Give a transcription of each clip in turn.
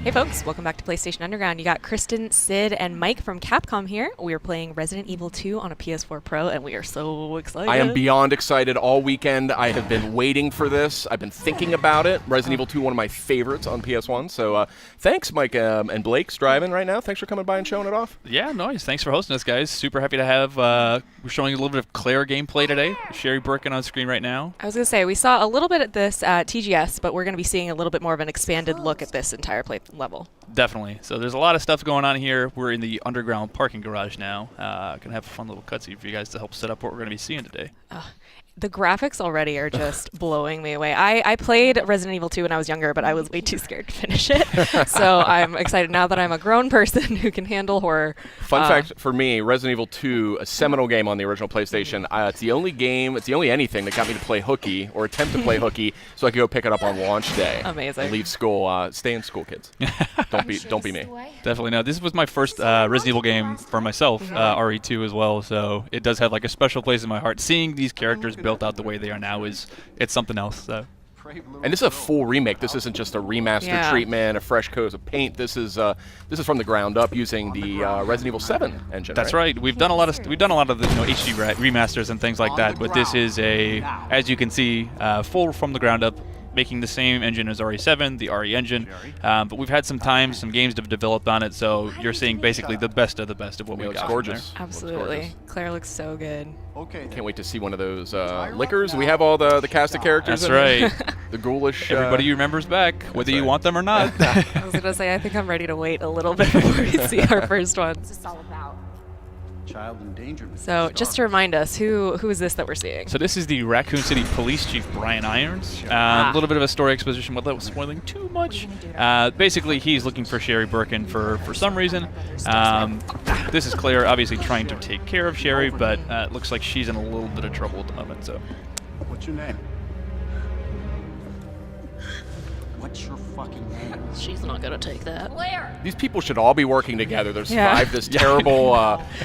Hey folks, welcome back to PlayStation Underground. You got Kristen, Sid, and Mike from Capcom here. We are playing Resident Evil 2 on a PS4 Pro, and we are so excited. I am beyond excited. All weekend I have been waiting for this. I've been thinking about it. Resident Evil 2, one of my favorites on PS1. So thanks, Mike and Blake's driving right now. Thanks for coming by and showing it off. Yeah, nice. Thanks for hosting us, guys. Super happy to have, we're showing a little bit of Claire gameplay today. Sherry Birkin on screen right now. I was going to say, we saw a little bit at this TGS, but we're going to be seeing a little bit more of an expanded look at this entire play level. Definitely. So there's a lot of stuff going on here. We're in the underground parking garage now. Gonna have a fun little cutscene for you guys to help set up what we're gonna be seeing today. The graphics already are just blowing me away. I played Resident Evil 2 when I was younger, but I was way too scared to finish it. So I'm excited now that I'm a grown person who can handle horror. Fun fact for me, Resident Evil 2, a seminal game on the original PlayStation. It's the only game, it's the only anything that got me to play hooky or attempt to play hooky so I could go pick it up on launch day. Amazing. And leave school. Stay in school, kids. Don't be me. Definitely no. This was my first Resident Evil game for myself, RE2 as well. So it does have like a special place in my heart. Seeing these characters built out the way they are now it's something else. So. And this is a full remake. This isn't just a remaster treatment, a fresh coat of paint. This is from the ground up using the Resident Evil 7 engine. That's right. We've done a lot of the HD remasters and things like that, but this is as you can see, full from the ground up, making the same engine as RE7, the RE engine. But we've had some games have developed on it, so you're seeing basically the best of what we got. Gorgeous. Absolutely. Claire looks so good. Can't wait to see one of those liquors. We have all the cast of characters. That's right. The ghoulish. Everybody you remembers back, whether you want them or not. I was going to say, I think I'm ready to wait a little bit before we see our first one. What's this all about? Child endangerment. So, just to remind us, who is this that we're seeing? So this is the Raccoon City Police Chief, Brian Irons. A little bit of a story exposition without spoiling too much. Basically, he's looking for Sherry Birkin for some reason. This is Claire, obviously trying to take care of Sherry, but it looks like she's in a little bit of trouble at the moment. So, what's your name? What's your fucking name? She's not gonna take that. Claire! These people should all be working together to survive this terrible,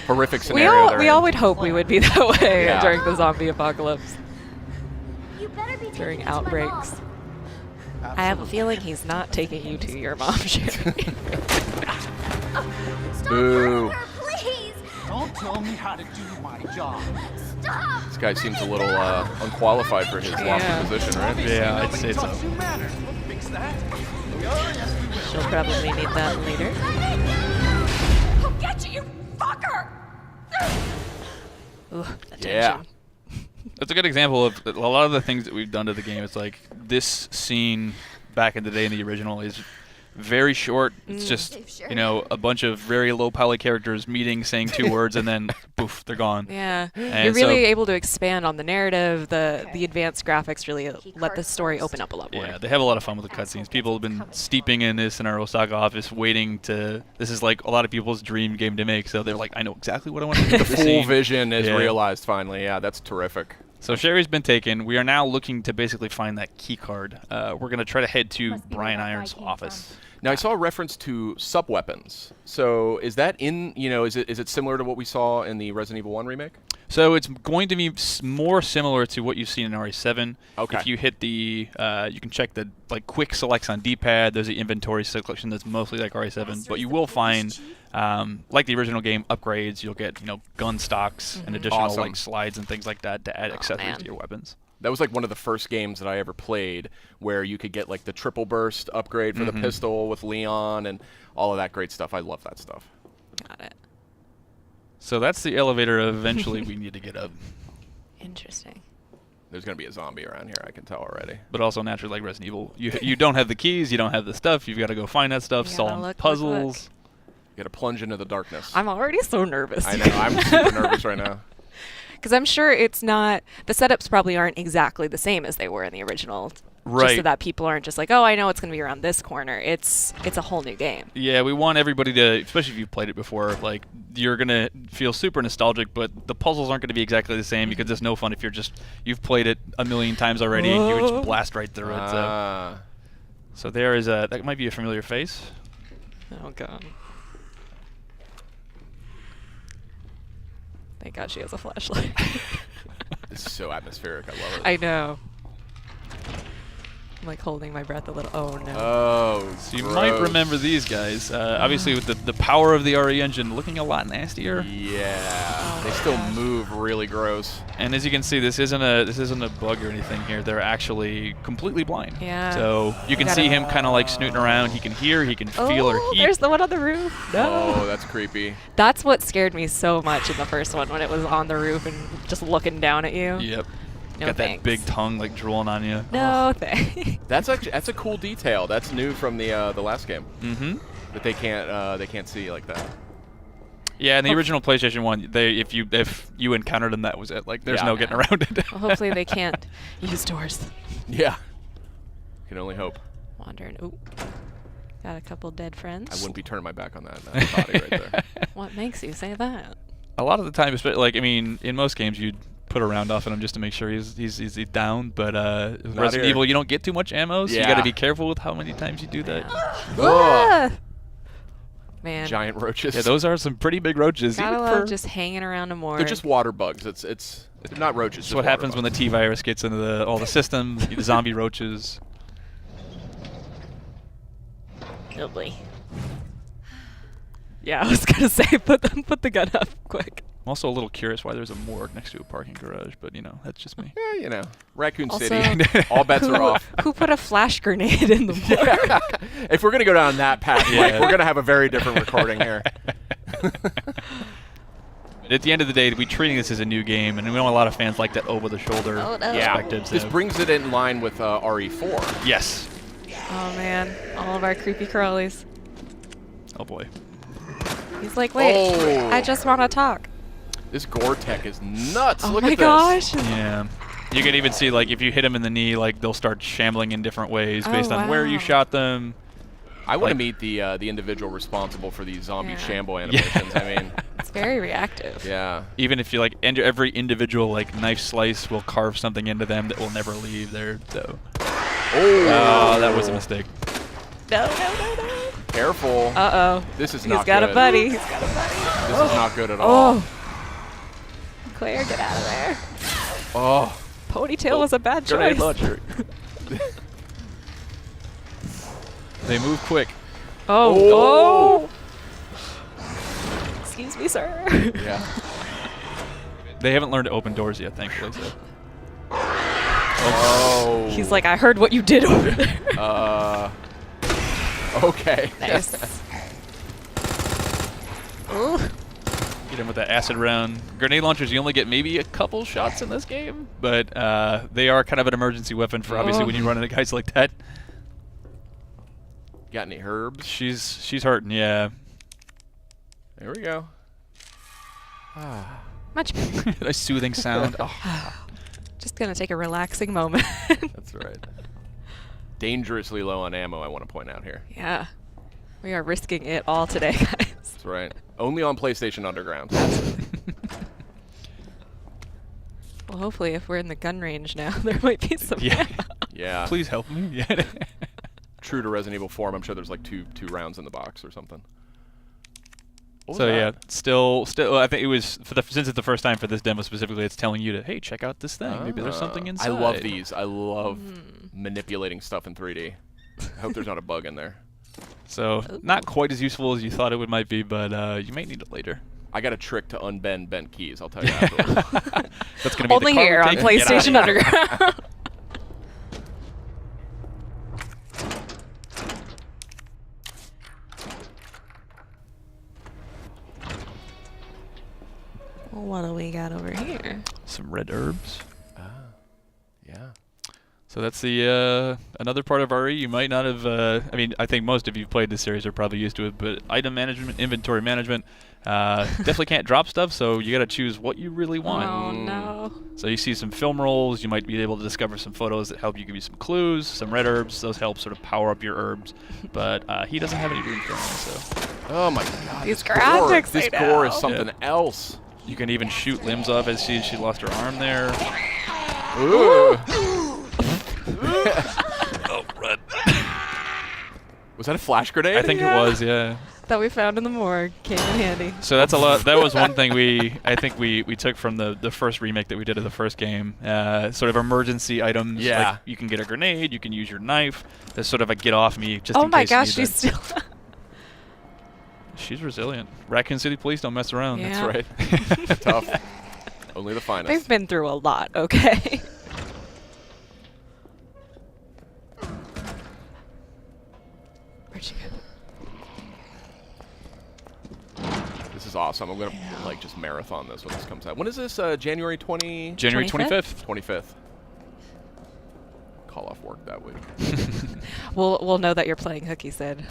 horrific scenario. We all would hope we would be that way during the zombie apocalypse. You better be during outbreaks. I have a feeling he's not taking you to your mom, Sherry. Stop Boo. hurting her, please! Don't tell me how to do my job. Stop! This guy seems a little unqualified for his lofty position, right? yeah, I'd say so. Fix that. She'll probably need that later. I'll get you, you fucker! Ooh, attention. Yeah. That's a good example of a lot of the things that we've done to the game. It's like this scene back in the day in the original is very short. It's just, a bunch of very low poly characters meeting, saying two words, and then poof, they're gone. Yeah. And You're really able to expand on the narrative. The advanced graphics really let the story open up a lot more. Yeah, they have a lot of fun with the cutscenes. People have been steeping in this in our Osaka office, waiting to. This is like a lot of people's dream game to make. So they're like, I know exactly what I want to do. The full vision is realized finally. Yeah, that's terrific. So Sherry's been taken. We are now looking to basically find that key card. We're going to try to head to Brian Irons' office. Now I saw a reference to sub-weapons. So is that in, is it similar to what we saw in the Resident Evil 1 remake? So it's going to be more similar to what you've seen in RE7. Okay. If you hit the, you can check the quick selects on D-pad. There's the inventory selection that's mostly like RE7, but you will find, like the original game, upgrades. You'll get gun stocks and additional slides and things like that to add accessories to your weapons. That was like one of the first games that I ever played where you could get like the triple burst upgrade for the pistol with Leon and all of that great stuff. I love that stuff. Got it. So that's the elevator eventually we need to get up. Interesting. There's going to be a zombie around here, I can tell already. But also naturally like Resident Evil. You don't have the keys, you don't have the stuff, you've got to go find that stuff, solve puzzles. You got to plunge into the darkness. I'm already so nervous. I know, I'm super nervous right now. Because I'm sure it's not, the setups probably aren't exactly the same as they were in the original. Right. Just so that people aren't just like, oh, I know it's going to be around this corner. It's a whole new game. Yeah, we want everybody to, especially if you've played it before, like, you're going to feel super nostalgic, but the puzzles aren't going to be exactly the same because it's no fun if you've played it a million times already and you just blast right through it. So there is that might be a familiar face. Oh, God. Thank God she has a flashlight. It's so atmospheric. I love it. I know. I'm like holding my breath a little. Oh no. Oh, So you might remember these guys. Obviously, with the power of the RE engine, looking a lot nastier. Yeah, they still move really gross. And as you can see, this isn't a bug or anything here. They're actually completely blind. Yeah. So you can see him kind of like snooting around. He can hear, he can feel her heat. There's the one on the roof. No. Oh, that's creepy. That's what scared me so much in the first one when it was on the roof and just looking down at you. Yep. No Got thanks. that big tongue like drooling on you. No thanks. That's a cool detail. That's new from the last game. Mm-hmm. That they can't see like that. Yeah, in the original PlayStation 1, if you encountered them, that was it. Like, there's no getting around it. Well, hopefully they can't use doors. Yeah. Can only hope. Wandering. Ooh. Got a couple dead friends. I wouldn't be turning my back on that body right there. What makes you say that? A lot of the time, like, I mean, in most games, you'd put a round off on him just to make sure he's down. But Resident here. Evil, you don't get too much ammo, so you got to be careful with how many times you do that. Ugh. Man. Giant roaches. Yeah, those are some pretty big roaches. Gotta even love for just hanging around them more. They're just water bugs. It's not roaches. That's what happens when the T-virus gets into all the systems. The zombie roaches. Oh boy. Yeah, I was gonna say put the gun up quick. I'm also a little curious why there's a morgue next to a parking garage, but you know, that's just me. Yeah, you know, Raccoon Also, City. All bets are off. Who put a flash grenade in the morgue? If we're gonna go down that path, Mike, we're gonna have a very different recording here. At the end of the day, we're treating this as a new game, and we know a lot of fans like that over-the-shoulder perspective. This so- brings it in line with RE4. Yes. Oh man, all of our creepy crawlies. Oh boy. He's like, wait, Oh. I just want to talk. This gore tech is nuts. Oh Look my at this. gosh. Yeah. You can even see, like, if you hit them in the knee, like, they'll start shambling in different ways Oh, based on where you wow. shot them. I want to Like- meet the individual responsible for these zombie Yeah. shamble animations. I mean, It's very reactive. yeah. Even if you, like, every individual, like, knife slice will carve something into them that will never leave there, so. Oh, That was a mistake. No, no, no, no. Careful. Uh-oh. This is He's not got good. a buddy. He's got a buddy. This is not good at all. Oh. Claire, get out of there. Oh. Ponytail was a bad Grenade choice. launcher. They move quick. Oh. Oh. Excuse me, sir. Yeah. They haven't learned to open doors yet, thankfully. So. Oh. He's like, I heard what you did over there. Okay. Nice. Ooh. Get him with that acid round. Grenade launchers, you only get maybe a couple shots in this game, but they are kind of an emergency weapon for obviously when you run into guys like that. Got any herbs? She's hurting, yeah. There we go. Much better. Nice soothing sound. Oh. Just gonna take a relaxing moment. That's right. Dangerously low on ammo, I want to point out here. Yeah. We are risking it all today, guys. That's right. Only on PlayStation Underground. Well, hopefully if we're in the gun range now, there might be some. Yeah. Yeah. Please help me. Yeah. True to Resident Evil 4, I'm sure there's like two rounds in the box or something. What was So that? yeah, still, I think it was since it's the first time for this demo specifically, it's telling you to, hey, check out this thing. Maybe there's something inside. I love these. I love manipulating stuff in 3D. I hope there's not a bug in there. So not quite as useful as you thought it might be, but you might need it later. I got a trick to unbend bent keys. I'll tell you afterwards. That's gonna be Only the here on card we're taking. PlayStation Underground. Well, what do we got over here? Some red herbs. Yeah. So that's the another part of RE you might not have. I mean, I think most of you played this series are probably used to it, but item management, inventory management, definitely can't drop stuff. So you got to choose what you really want. Oh no. So you see some film rolls. You might be able to discover some photos that help you give you some clues. Some red herbs. Those help sort of power up your herbs. But he doesn't have any room for them. So Oh my god. These this graphics, This I gore is know. something else. you can even shoot limbs off as she lost her arm there. Ooh. Oh, red. Was that a flash grenade? I think it was, yeah. that we found in the morgue came in handy. So that's a lot. That was one thing I think we took from the first remake that we did of the first game. Sort of emergency items. Yeah. Like you can get a grenade. You can use your knife. There's sort of a get off me just Oh in my case you gosh, need she's that. still. She's resilient. Raccoon City Police don't mess around. Yeah. That's right. Tough. Only the finest. They've been through a lot. Okay. Where'd she go? This is awesome. I'm gonna like just marathon this when this comes out. When is this? January 20. January 25th? 25th. Call off work that week. We'll know that you're playing hooky, Sid.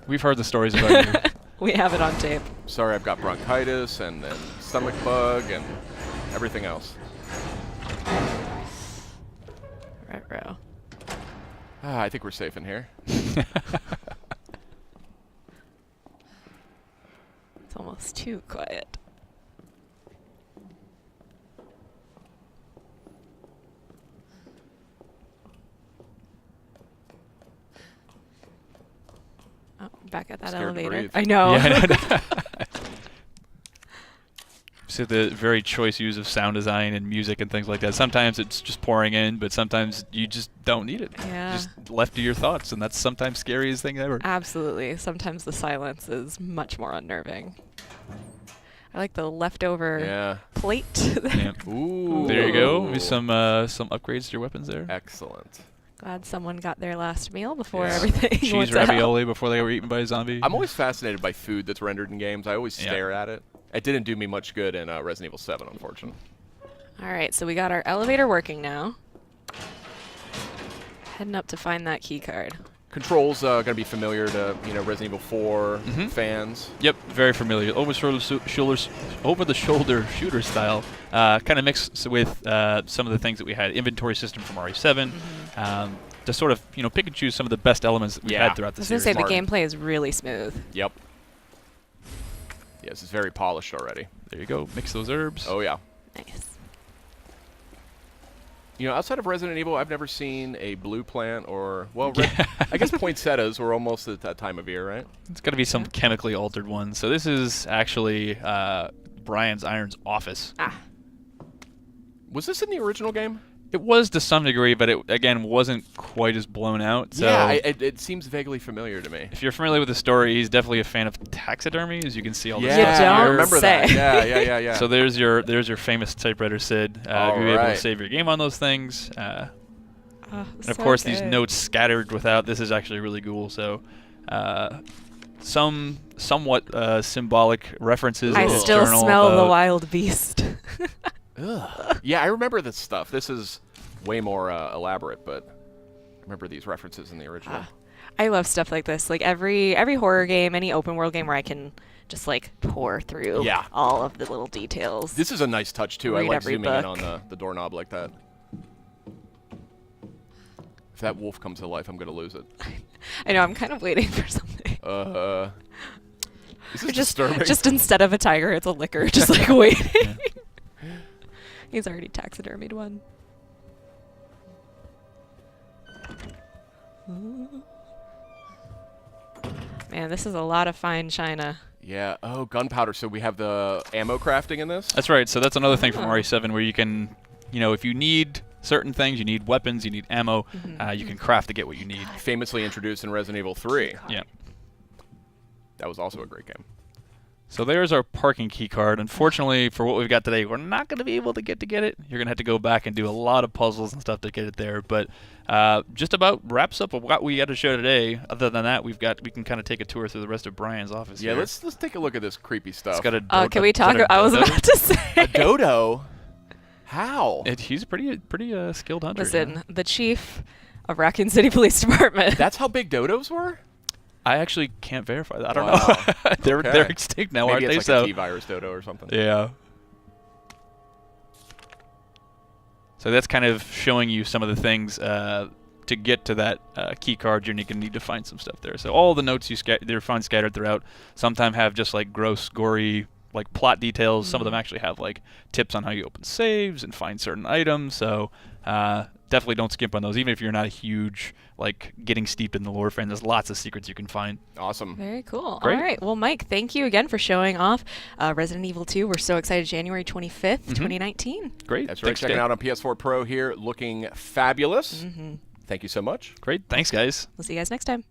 We've heard the stories about you. We have it on tape. Sorry, I've got bronchitis and stomach bug and everything else. Right, row. I think we're safe in here. It's almost too quiet. Oh, back at that Scared to elevator. breathe. I know. Yeah, so the very choice use of sound design and music and things like that. Sometimes it's just pouring in, but sometimes you just don't need it. Yeah. Just left to your thoughts, and that's sometimes scariest thing ever. Absolutely. Sometimes the silence is much more unnerving. I like the leftover Yeah. plate. Yeah. Ooh. There you go. Maybe some upgrades to your weapons there. Excellent. Glad someone got their last meal before Yeah. everything Cheese went out. ravioli before they were eaten by a zombie. I'm always fascinated by food that's rendered in games. I always Yeah. stare at it. It didn't do me much good in Resident Evil 7, unfortunately. All right, so we got our elevator working now. Heading up to find that key card. Controls gonna be familiar to Resident Evil 4 fans. Yep, very familiar. Over the shoulder shooter style, kind of mixed with some of the things that we had. Inventory system from RE7, to sort of pick and choose some of the best elements that we Yeah. had throughout I the was going to series. say the Smart. gameplay is really smooth. Yep. Yes, it's very polished already. There you go. Mix those herbs. Oh yeah. Nice. Outside of Resident Evil, I've never seen a blue plant or I guess poinsettias were almost at that time of year, right? It's got to be some chemically altered one. So this is actually Brian's Iron's office. Ah, Was this in the original game? It was to some degree, but it again wasn't quite as blown out. So Yeah, it seems vaguely familiar to me. if you're familiar with the story, he's definitely a fan of taxidermy, as you can see all the Yeah, stuff don't I here. remember say. that. Yeah. So there's your famous typewriter, Sid. All You'll be able to right. save your game on those things. And of so course, these good. notes scattered without. This is actually really cool. So, some somewhat symbolic references. I in his still journal smell the about- wild beast. Ugh. Yeah, I remember this stuff. This is way more elaborate, but I remember these references in the original. I love stuff like this. Like every horror game, any open world game where I can just like pour through Yeah. all of the little details. This is a nice touch too. I Read like every zooming in book. on the doorknob like that. If that wolf comes to life, I'm gonna lose it. I know. I'm kind of waiting for something. This is Just disturbing. instead of a tiger, it's a licker. Just like waiting. He's already taxidermied one. Man, this is a lot of fine china. Yeah. Oh, gunpowder. So we have the ammo crafting in this. That's right. So that's another thing from Oh. RE7 where you can, if you need certain things, you need weapons, you need ammo, you can craft to get what you need. Famously introduced in Resident Evil 3. Yeah. That was also a great game. So there's our parking key card. Unfortunately, for what we've got today, we're not going to be able to get it. You're going to have to go back and do a lot of puzzles and stuff to get it there. But just about wraps up what we had to show today. Other than that, we can kind of take a tour through the rest of Brian's office. Yeah, here. let's take a look at this creepy stuff. It's got a Can we talk? I was about to say. a dodo. How? He's a pretty skilled hunter. Listen, the chief of Raccoon City Police Department. That's how big dodos were? I actually can't verify that. I don't Wow. know. they're Okay. they're extinct now, Maybe aren't they? it's like So a T-virus dodo or something. yeah. So that's kind of showing you some of the things to get to that key card. You're going to need to find some stuff there. So all the notes they're found scattered throughout. Sometimes have just like gross, gory, like plot details. Some of them actually have like tips on how you open saves and find certain items. So definitely don't skimp on those. Even if you're not a huge, like, getting steeped in the lore fan, there's lots of secrets you can find. Awesome. Very cool. Great. All right. Well, Mike, thank you again for showing off Resident Evil 2. We're so excited. January 25th, 2019. Great. That's right. Thanks, Checking Jay. out on PS4 Pro here, looking fabulous. Thank you so much. Great. Thanks, guys. We'll see you guys next time.